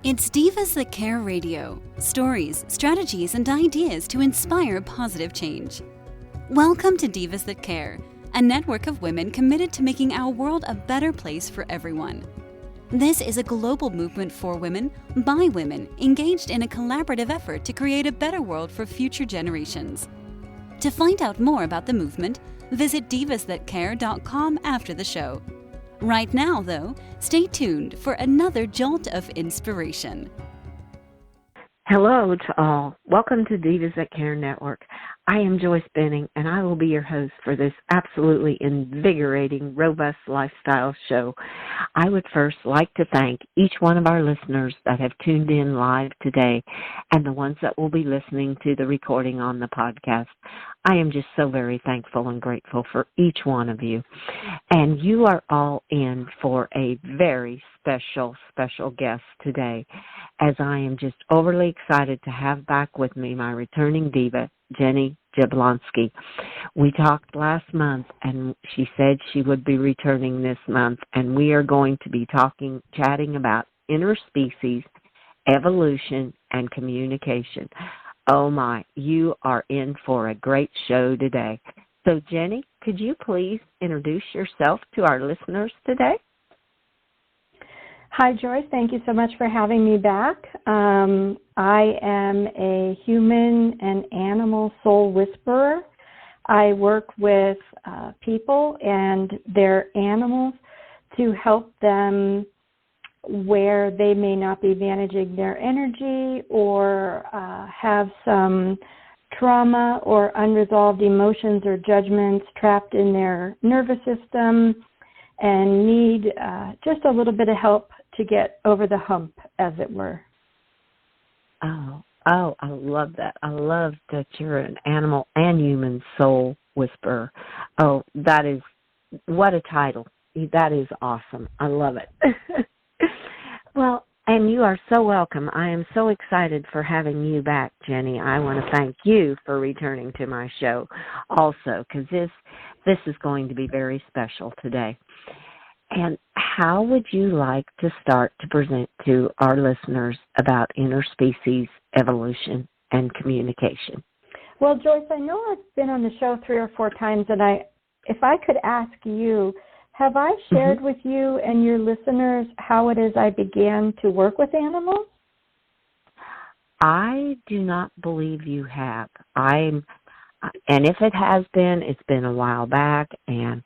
It's Divas That Care Radio. Stories, strategies, and ideas to inspire positive change. Welcome to Divas That Care, a network of women committed to making our world a better place for everyone. This is a global movement for women, by women, engaged in a collaborative effort to create a better world for future generations. To find out more about the movement, visit divasthatcare.com after the show. Right now, though, stay tuned for another jolt of inspiration. Hello to all. Welcome to Divas That Care Network. I am Joyce Benning, and I will be your host for this absolutely invigorating, robust lifestyle show. I would first like to thank each one of our listeners that have tuned in live today and the ones that will be listening to the recording on the podcast. I am just so very thankful and grateful for each one of you. And you are all in for a very special guest today, as I am just overly excited to have back with me my returning diva, Ginny. We talked last month, and she said she would be returning this month, and we are going to be chatting about interspecies, evolution, and communication. Oh my, you are in for a great show today. So Ginny, could you please introduce yourself to our listeners today? Hi, Joyce. Thank you so much for having me back. I am a human and animal soul whisperer. I work with people and their animals to help them where they may not be managing their energy or have some trauma or unresolved emotions or judgments trapped in their nervous system and need just a little bit of help to get over the hump, as it were. Oh, I love that. I love that you're an animal and human soul whisperer. Oh, that is, what a title. That is awesome. I love it. Well, and you are so welcome. I am so excited for having you back, Ginny. I want to thank you for returning to my show also, because this is going to be very special today. And how would you like to start to present to our listeners about interspecies, evolution, and communication? Well, Joyce, I know I've been on the show 3 or 4 times, and if I could ask you, have I shared with you and your listeners how it is I began to work with animals? I do not believe you have. And if it has been, it's been a while back, and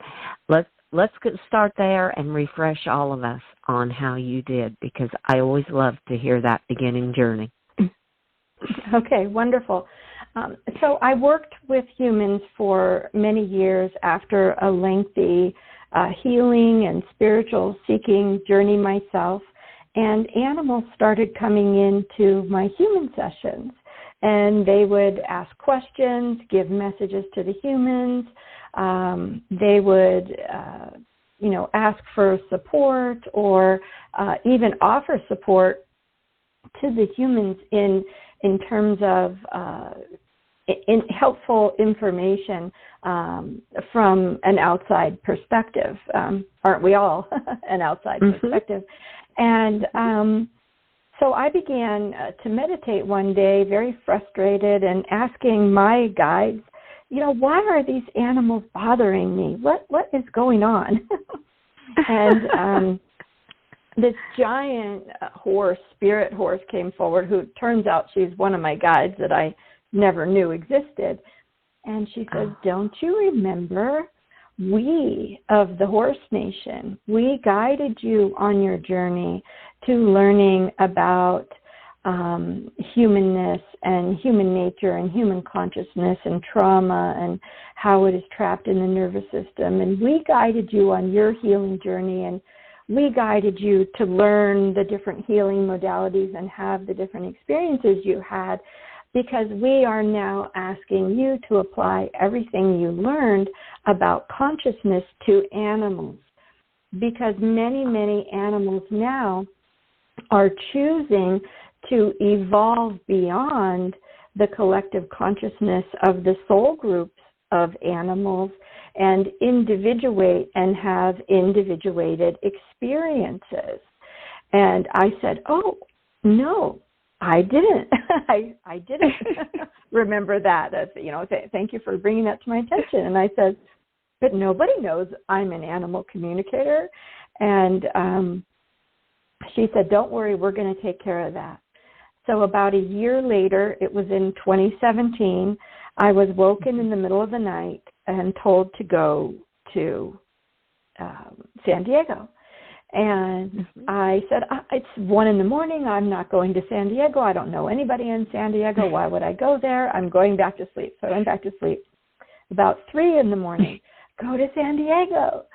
Let's start there and refresh all of us on how you did, because I always love to hear that beginning journey. Okay, wonderful. So I worked with humans for many years after a lengthy healing and spiritual seeking journey myself, and animals started coming into my human sessions, and they would ask questions, give messages to the humans. They would, ask for support or even offer support to the humans in terms of in helpful information from an outside perspective. Aren't we all an outside perspective? And so I began to meditate one day, very frustrated, and asking my guides, why are these animals bothering me? What is going on? And this giant spirit horse came forward, who turns out she's one of my guides that I never knew existed. And she says, don't you remember, we of the Horse Nation, we guided you on your journey to learning about humanness and human nature and human consciousness and trauma and how it is trapped in the nervous system. And we guided you on your healing journey, and we guided you to learn the different healing modalities and have the different experiences you had, because we are now asking you to apply everything you learned about consciousness to animals, because many animals now are choosing to evolve beyond the collective consciousness of the soul groups of animals and individuate and have individuated experiences. And I said, No, I didn't. I didn't remember that. Thank you for bringing that to my attention. And I said, but nobody knows I'm an animal communicator. And she said, don't worry, we're going to take care of that. So about a year later, it was in 2017, I was woken in the middle of the night and told to go to San Diego. And I said, it's 1 a.m. I'm not going to San Diego. I don't know anybody in San Diego. Why would I go there? I'm going back to sleep. So I went back to sleep. About 3 a.m, go to San Diego.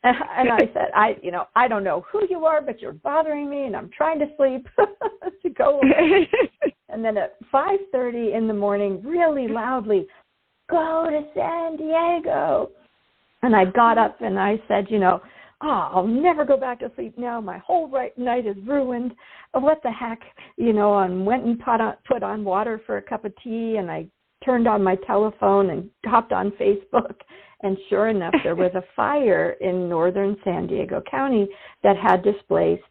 And I said, I don't know who you are, but you're bothering me, and I'm trying to sleep to go away. And then at 5:30 in the morning, really loudly, go to San Diego. And I got up and I said, I'll never go back to sleep now. My whole night is ruined. What the heck? And went and put on water for a cup of tea, and I turned on my telephone and hopped on Facebook. And sure enough, there was a fire in northern San Diego County that had displaced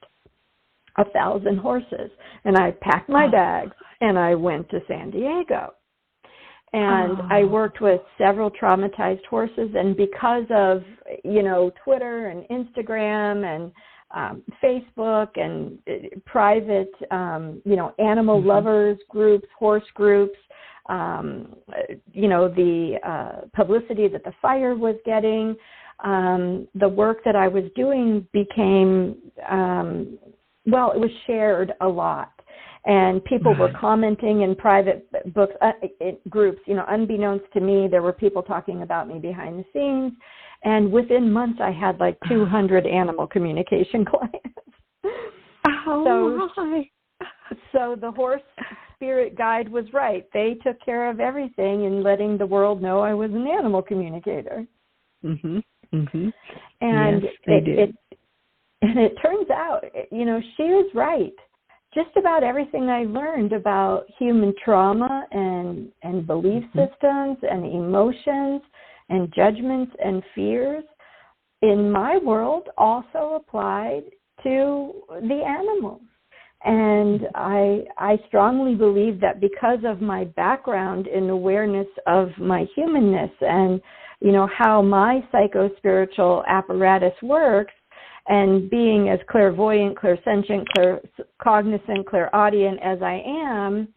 1,000 horses. And I packed my bags and I went to San Diego. And I worked with several traumatized horses, and because of, Twitter and Instagram and Facebook and private, animal lovers groups, horse groups, the publicity that the fire was getting, the work that I was doing became, it was shared a lot. And people were commenting in private groups, unbeknownst to me, there were people talking about me behind the scenes. And within months, I had like 200 animal communication clients. So the horse spirit guide was right. They took care of everything in letting the world know I was an animal communicator. And yes, they did. It turns out, she was right. Just about everything I learned about human trauma and belief systems and emotions and judgments and fears in my world also applied to the animals. And I strongly believe that because of my background in awareness of my humanness and, how my psycho-spiritual apparatus works, and being as clairvoyant, clairsentient, claircognizant, clairaudient as I am,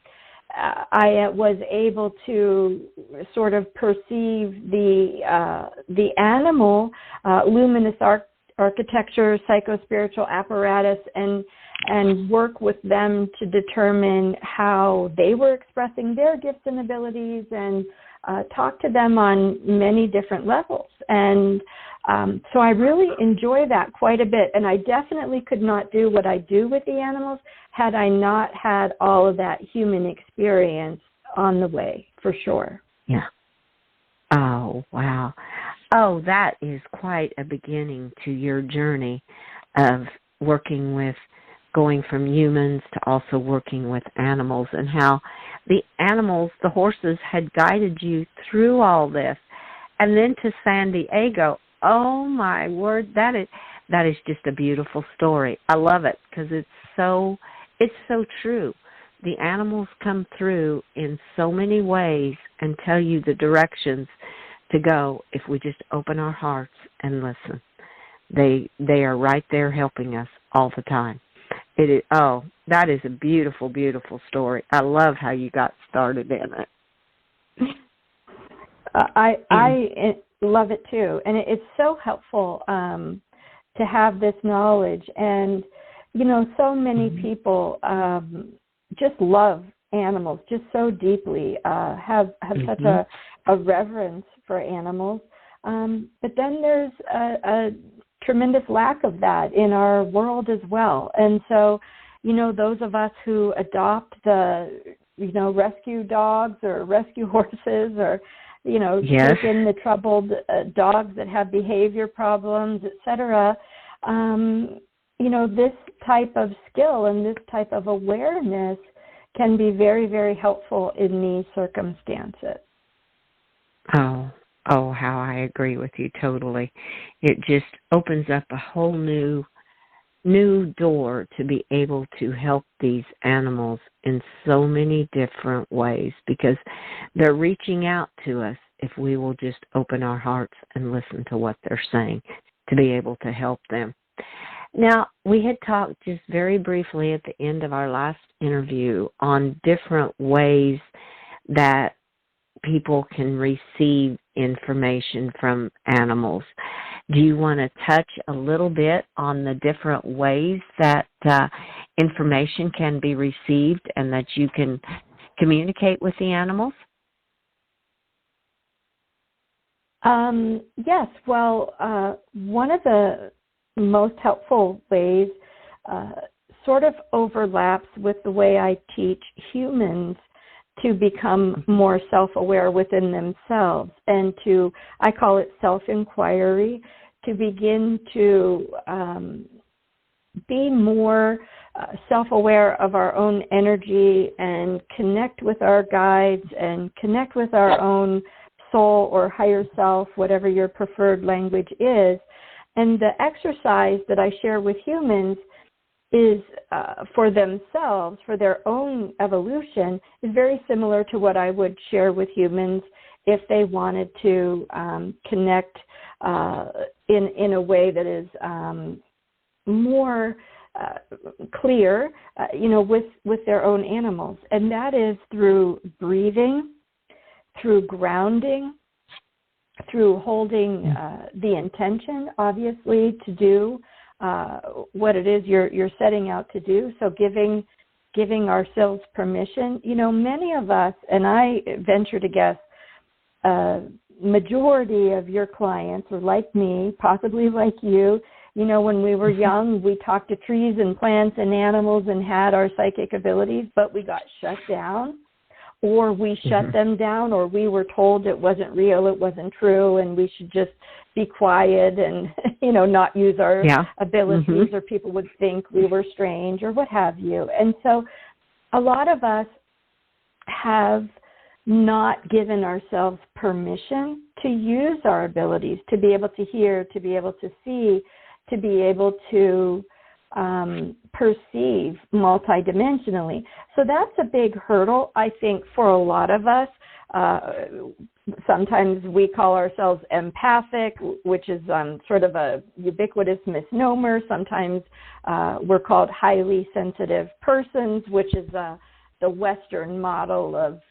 I was able to sort of perceive the animal luminous architecture, psycho-spiritual apparatus, and work with them to determine how they were expressing their gifts and abilities, and talk to them on many different levels. And so I really enjoy that quite a bit. And I definitely could not do what I do with the animals had I not had all of that human experience on the way, for sure. Yeah. Oh, wow. Oh, that is quite a beginning to your journey of going from humans to also working with animals, and how the animals, the horses, had guided you through all this. And then to San Diego, oh my word, that is just a beautiful story. I love it because it's so true. The animals come through in so many ways and tell you the directions to go if we just open our hearts and listen. They are right there helping us all the time. That is a beautiful, beautiful story. I love how you got started in it. I love it too, and it's so helpful to have this knowledge. And so many people just love animals just so deeply, have such a reverence for animals. But then there's a tremendous lack of that in our world as well. And so, those of us who adopt the, rescue dogs or rescue horses, or, take in the troubled dogs that have behavior problems, etc., this type of skill and this type of awareness can be very, very helpful in these circumstances. Oh, how I agree with you totally. It just opens up a whole new new door to be able to help these animals in so many different ways, because they're reaching out to us if we will just open our hearts and listen to what they're saying to be able to help them. Now, we had talked just very briefly at the end of our last interview on different ways that people can receive information from animals. Do you want to touch a little bit on the different ways that information can be received and that you can communicate with the animals? Yes. Well, one of the most helpful ways sort of overlaps with the way I teach humans to become more self-aware within themselves and to, I call it self-inquiry, to begin to be more self-aware of our own energy and connect with our guides and connect with our own soul or higher self, whatever your preferred language is. And the exercise that I share with humans is for themselves, for their own evolution, is very similar to what I would share with humans if they wanted to connect in a way that is more clear, with their own animals. And that is through breathing, through grounding, through holding the intention, obviously, to do what it is you're setting out to do. So giving ourselves permission. Many of us, and I venture to guess, majority of your clients are like me, possibly like you. When we were young, we talked to trees and plants and animals and had our psychic abilities, but we got shut down, or we shut them down, or we were told it wasn't real, it wasn't true, and we should just be quiet and, not use our abilities, or people would think we were strange or what have you. And so a lot of us have not given ourselves permission to use our abilities, to be able to hear, to be able to see, to be able to perceive multidimensionally. So that's a big hurdle, I think, for a lot of us. Sometimes we call ourselves empathic, which is sort of a ubiquitous misnomer. Sometimes we're called highly sensitive persons, which is the Western model of,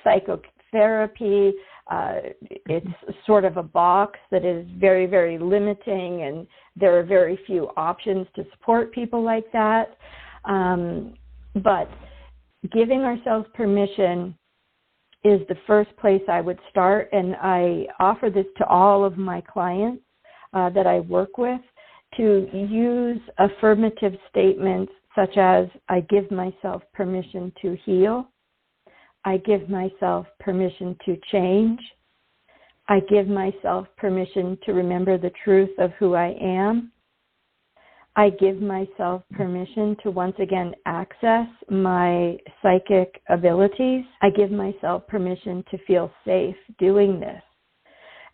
psychotherapy. It's sort of a box that is very, very limiting, and there are very few options to support people like that. But giving ourselves permission is the first place I would start, and I offer this to all of my clients that I work with, to use affirmative statements such as, I give myself permission to heal. I give myself permission to change. I give myself permission to remember the truth of who I am. I give myself permission to once again access my psychic abilities. I give myself permission to feel safe doing this.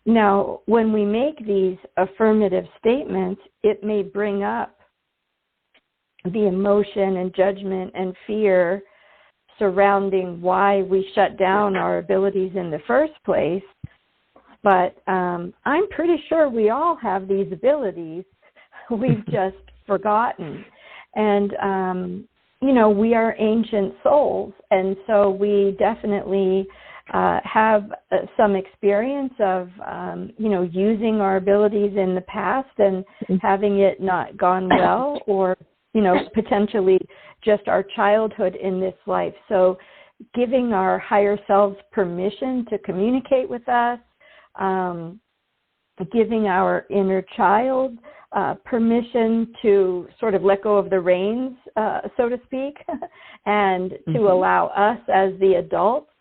Now, when we make these affirmative statements, it may bring up the emotion and judgment and fear surrounding why we shut down our abilities in the first place. But I'm pretty sure we all have these abilities. We've just forgotten. And, we are ancient souls. And so we definitely have some experience of, using our abilities in the past and having it not gone well, or, potentially just our childhood in this life. So giving our higher selves permission to communicate with us, giving our inner child permission to sort of let go of the reins, so to speak, and to allow us as the adults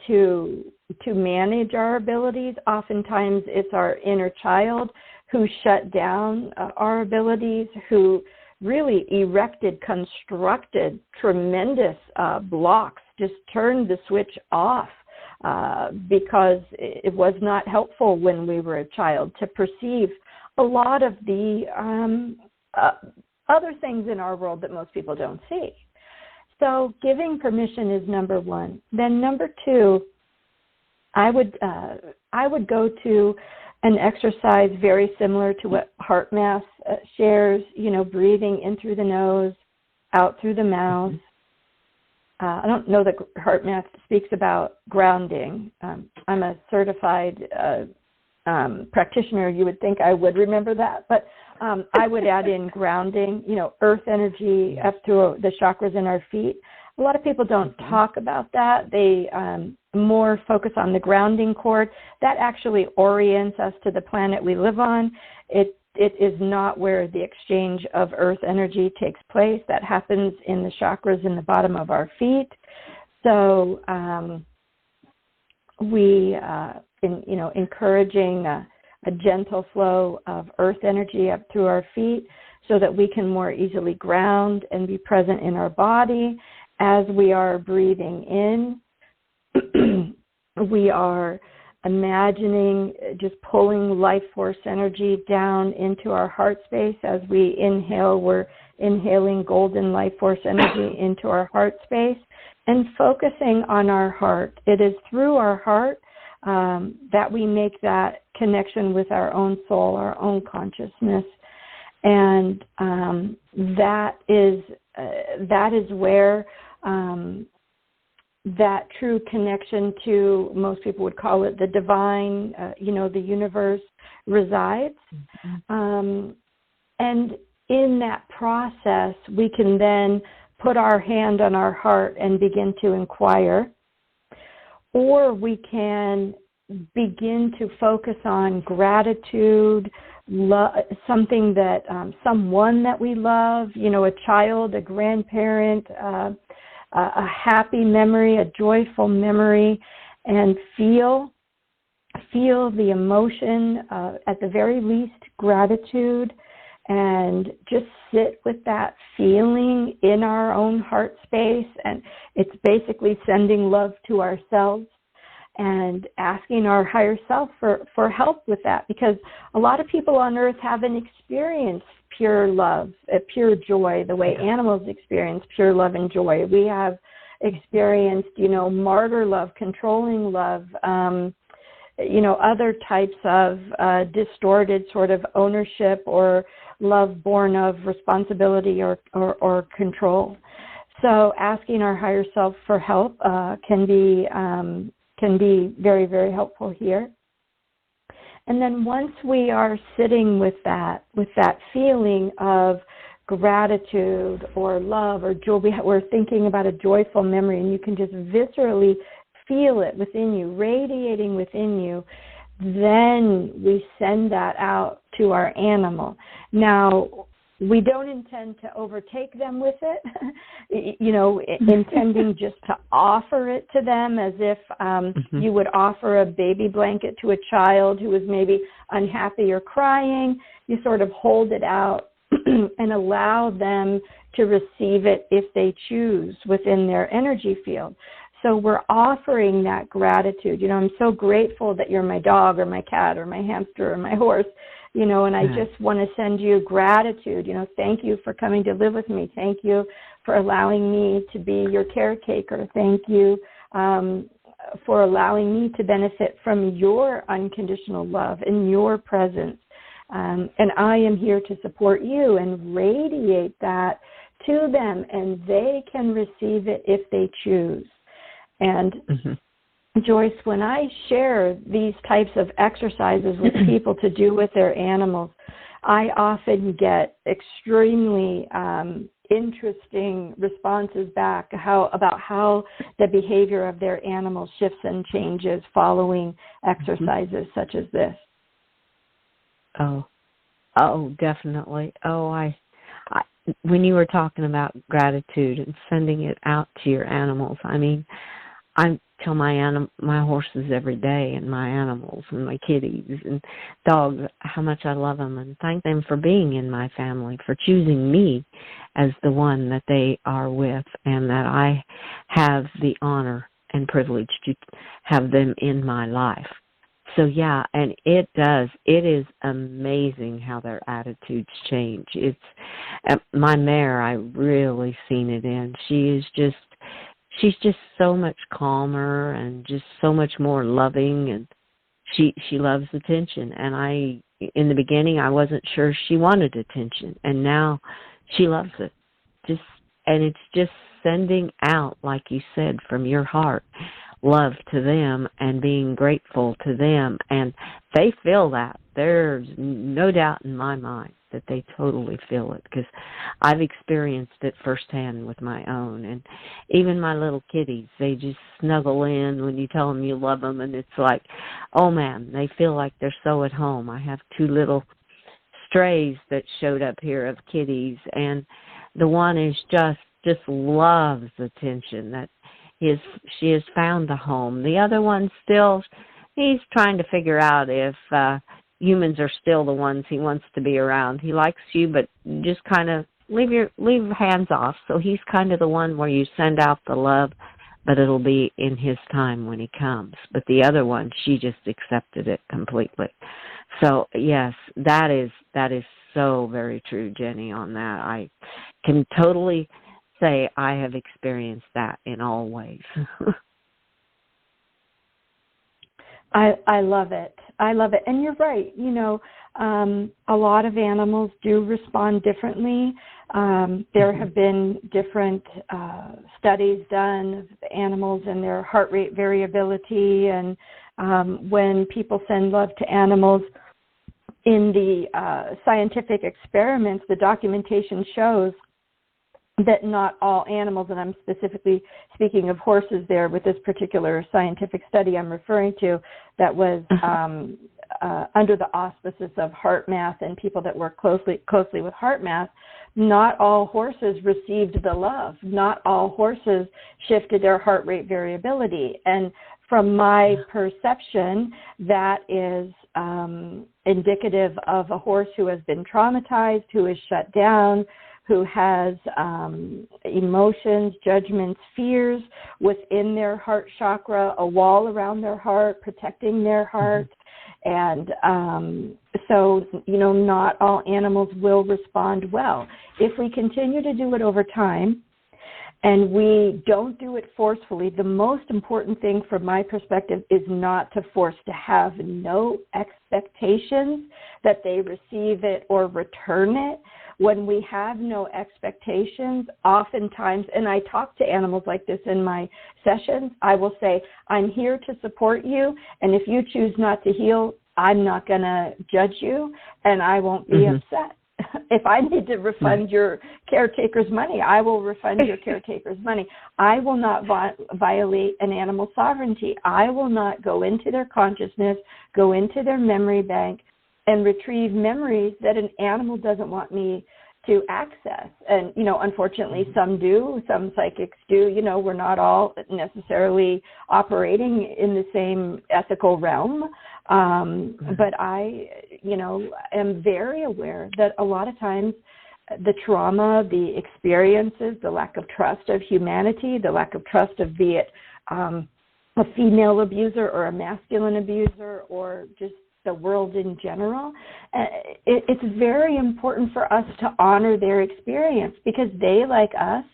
to manage our abilities. Oftentimes it's our inner child who shut down our abilities, who really constructed tremendous blocks, just turned the switch off because it was not helpful when we were a child to perceive a lot of the other things in our world that most people don't see. So giving permission is number one. Then number two, I would go to an exercise very similar to what Heart Math shares, breathing in through the nose, out through the mouth. I don't know that Heart Math speaks about grounding. I'm a certified practitioner. You would think I would remember that, but I would add in grounding, earth energy up through the chakras in our feet. A lot of people don't talk about that. They more focus on the grounding cord. That actually orients us to the planet we live on. It is not where the exchange of earth energy takes place. That happens in the chakras in the bottom of our feet. So encouraging a gentle flow of earth energy up through our feet so that we can more easily ground and be present in our body. As we are breathing in, we are imagining just pulling life force energy down into our heart space. As we inhale, we're inhaling golden life force energy into our heart space and focusing on our heart. It is through our heart that we make that connection with our own soul, our own consciousness. And that is where that true connection to, most people would call it the divine, the universe, resides. And in that process, we can then put our hand on our heart and begin to inquire. Or we can begin to focus on gratitude, something that, someone that we love, a child, a grandparent, a happy memory, a joyful memory, and feel the emotion, at the very least, gratitude, and just sit with that feeling in our own heart space. And it's basically sending love to ourselves and asking our higher self for help with that, because a lot of people on earth haven't experienced pure love, pure joy, the way animals experience pure love and joy. We have experienced, martyr love, controlling love, other types of distorted sort of ownership or love born of responsibility or control. So asking our higher self for help can be very, very helpful here. And then once we are sitting with that feeling of gratitude or love or joy, we're thinking about a joyful memory, and you can just viscerally feel it within you, radiating within you, then we send that out to our animal. Now, we don't intend to overtake them with it, intending just to offer it to them as if you would offer a baby blanket to a child who is maybe unhappy or crying. You sort of hold it out and allow them to receive it if they choose within their energy field. So we're offering that gratitude. I'm so grateful that you're my dog or my cat or my hamster or my horse. And I just want to send you gratitude. Thank you for coming to live with me. Thank you for allowing me to be your caretaker. Thank you for allowing me to benefit from your unconditional love and your presence. And I am here to support you, and radiate that to them, and they can receive it if they choose. And Joyce, when I share these types of exercises with people to do with their animals, I often get extremely interesting responses back about how the behavior of their animal shifts and changes following exercises such as this. Oh, definitely. I when you were talking about gratitude and sending it out to your animals, I tell my horses every day, and my animals and my kitties and dogs, how much I love them, and thank them for being in my family, for choosing me as the one that they are with, and that I have the honor and privilege to have them in my life. So yeah, and it does. It is amazing how their attitudes change. It's my mare. I really seen it in. She's just so much calmer and just so much more loving, and she loves attention. And in the beginning, I wasn't sure she wanted attention, and now she loves it. And it's just sending out, like you said, from your heart, love to them and being grateful to them. And they feel that. There's no doubt in my mind that they totally feel it, because I've experienced it firsthand with my own. And even my little kitties, they just snuggle in when you tell them you love them, and it's like, oh man, they feel like they're so at home. I have 2 little strays that showed up here of kitties, and the one is just loves attention. That she has found the home. The other one still, he's trying to figure out if humans are still the ones he wants to be around. He likes you, but just kind of leave hands off. So he's kind of the one where you send out the love, but it'll be in his time when he comes. But the other one, she just accepted it completely. So yes, that is so very true, Jenny, on that. I can totally say I have experienced that in all ways. I love it. I love it. And you're right. A lot of animals do respond differently. There have been different studies done of animals and their heart rate variability. And when people send love to animals, in the scientific experiments, the documentation shows that not all animals, and I'm specifically speaking of horses there with this particular scientific study I'm referring to, that was under the auspices of HeartMath and people that work closely with HeartMath. Not all horses received the love. Not all horses shifted their heart rate variability. And from my perception, that is indicative of a horse who has been traumatized, who is shut down, who has emotions, judgments, fears within their heart chakra, a wall around their heart, protecting their heart. And so, not all animals will respond well. If we continue to do it over time, and we don't do it forcefully, the most important thing from my perspective is not to force, to have no expectations that they receive it or return it. When we have no expectations, oftentimes, and I talk to animals like this in my sessions, I will say, I'm here to support you, and if you choose not to heal, I'm not going to judge you, and I won't be upset. If I need to refund your caretaker's money, I will refund your caretaker's money. I will not violate an animal's sovereignty. I will not go into their consciousness, go into their memory bank, and retrieve memories that an animal doesn't want me to access. And, unfortunately, some do, some psychics do. We're not all necessarily operating in the same ethical realm. But I, am very aware that a lot of times the trauma, the experiences, the lack of trust of humanity, the lack of trust of, be it a female abuser or a masculine abuser or just the world in general, it's very important for us to honor their experience, because they, like us,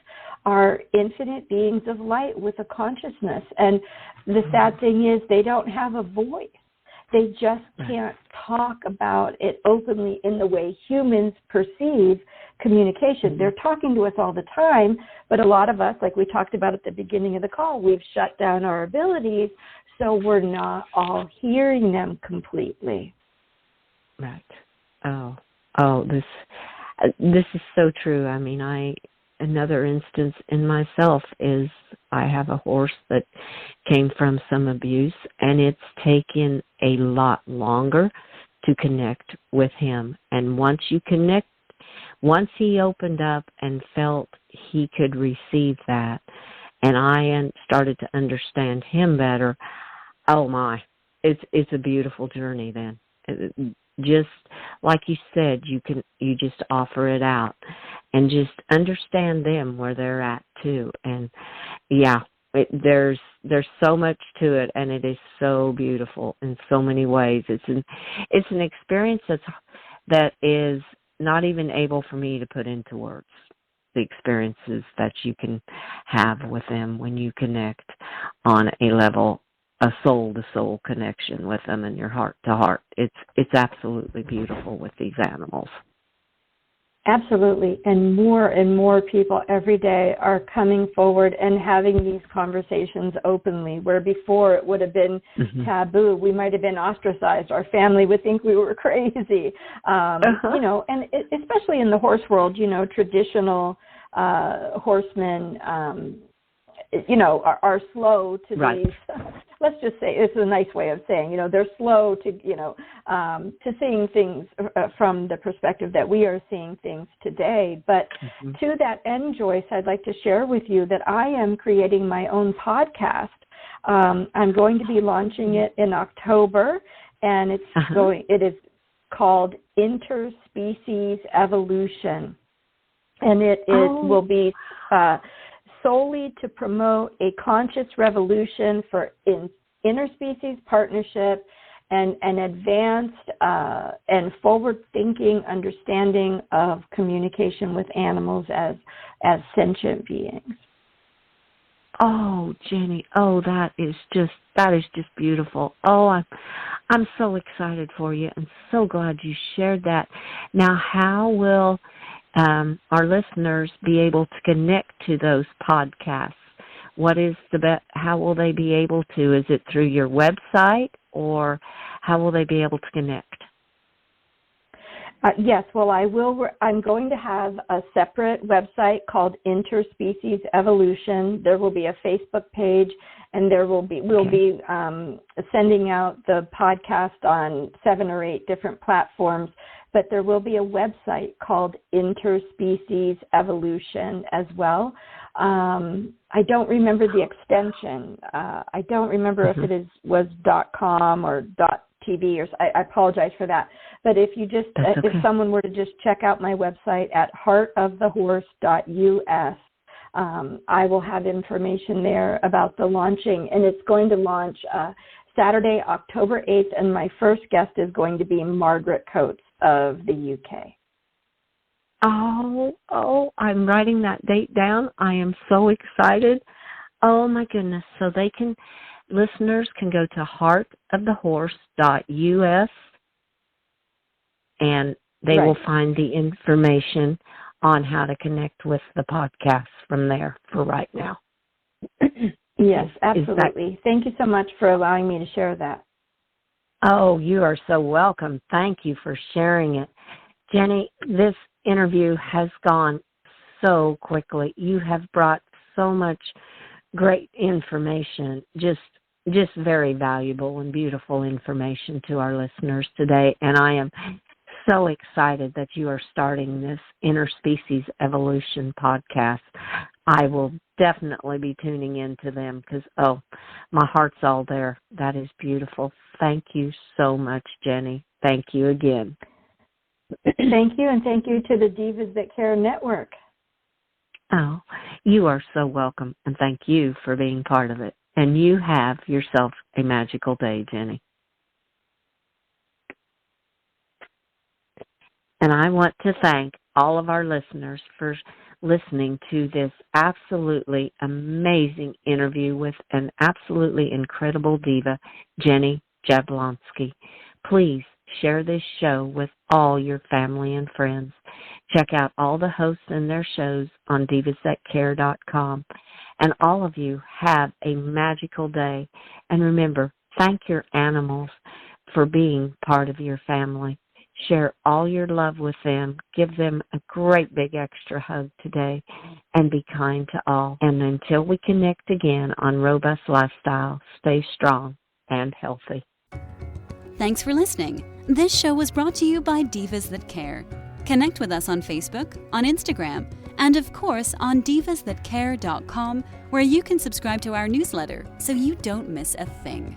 are infinite beings of light with a consciousness. And the sad thing is they don't have a voice. They just can't talk about it openly in the way humans perceive communication. They're talking to us all the time, but a lot of us, like we talked about at the beginning of the call, we've shut down our abilities, so we're not all hearing them completely. Right. Oh, this is so true. I mean, another instance in myself is I have a horse that came from some abuse, and it's taken a lot longer to connect with him. And once he opened up and felt he could receive that, and I started to understand him better, oh my, it's a beautiful journey then. Just like you said, you just offer it out and just understand them where they're at too. And yeah, there's there's so much to it, and it is so beautiful in so many ways. It's an experience that is not even able for me to put into words. The experiences that you can have with them when you connect on a level, a soul-to-soul connection with them and your heart-to-heart. It's absolutely beautiful with these animals. Absolutely. And more people every day are coming forward and having these conversations openly, where before it would have been taboo. We might have been ostracized. Our family would think we were crazy. You know, and especially in the horse world, you know, traditional horsemen, you know, are slow to these. Let's just say, it's a nice way of saying, you know, they're slow to, you know, to seeing things from the perspective that we are seeing things today. But to that end, Joyce, I'd like to share with you that I am creating my own podcast. I'm going to be launching it in October, and it is called Interspecies Evolution, and it will be solely to promote a conscious revolution for interspecies partnership and an advanced and forward-thinking understanding of communication with animals as sentient beings. Oh, Jenny, that is just beautiful. Oh, I'm so excited for you and so glad you shared that. Now, how will our listeners be able to connect to those podcasts? What is how will they be able to? Is it through your website, or how will they be able to connect? Yes, well, I'm going to have a separate website called Interspecies Evolution. There will be a Facebook page, and we'll be sending out the podcast on 7 or 8 different platforms. But there will be a website called Interspecies Evolution as well. I don't remember the extension. I don't remember if it was .com or .tv, or I apologize for that. But if you just if someone were to just check out my website at heartofthehorse.us, I will have information there about the launching, and it's going to launch Saturday, October 8th, and my first guest is going to be Margaret Coates of the UK. Oh, I'm writing that date down. I am so excited. Oh, my goodness. So listeners can go to heartofthehorse.us, and they will find the information on how to connect with the podcast from there for right now. Yes, absolutely. Thank you so much for allowing me to share that. Oh, you are so welcome. Thank you for sharing it. Jenny, this interview has gone so quickly. You have brought so much great information, just very valuable and beautiful information to our listeners today. And I am so excited that you are starting this Interspecies Evolution podcast. I will definitely be tuning into them because, my heart's all there. That is beautiful. Thank you so much, Jenny. Thank you again. Thank you, and thank you to the Divas That Care Network. Oh, you are so welcome, and thank you for being part of it. And you have yourself a magical day, Jenny. And I want to thank all of our listeners for listening to this absolutely amazing interview with an absolutely incredible diva, Jenny Jablonski. Please share this show with all your family and friends. Check out all the hosts and their shows on divasthatcare.com. And all of you have a magical day. And remember, thank your animals for being part of your family. Share all your love with them. Give them a great big extra hug today, and be kind to all. And until we connect again on Robust Lifestyle, stay strong and healthy. Thanks for listening. This show was brought to you by Divas That Care. Connect with us on Facebook, on Instagram, and of course on divasthatcare.com, where you can subscribe to our newsletter so you don't miss a thing.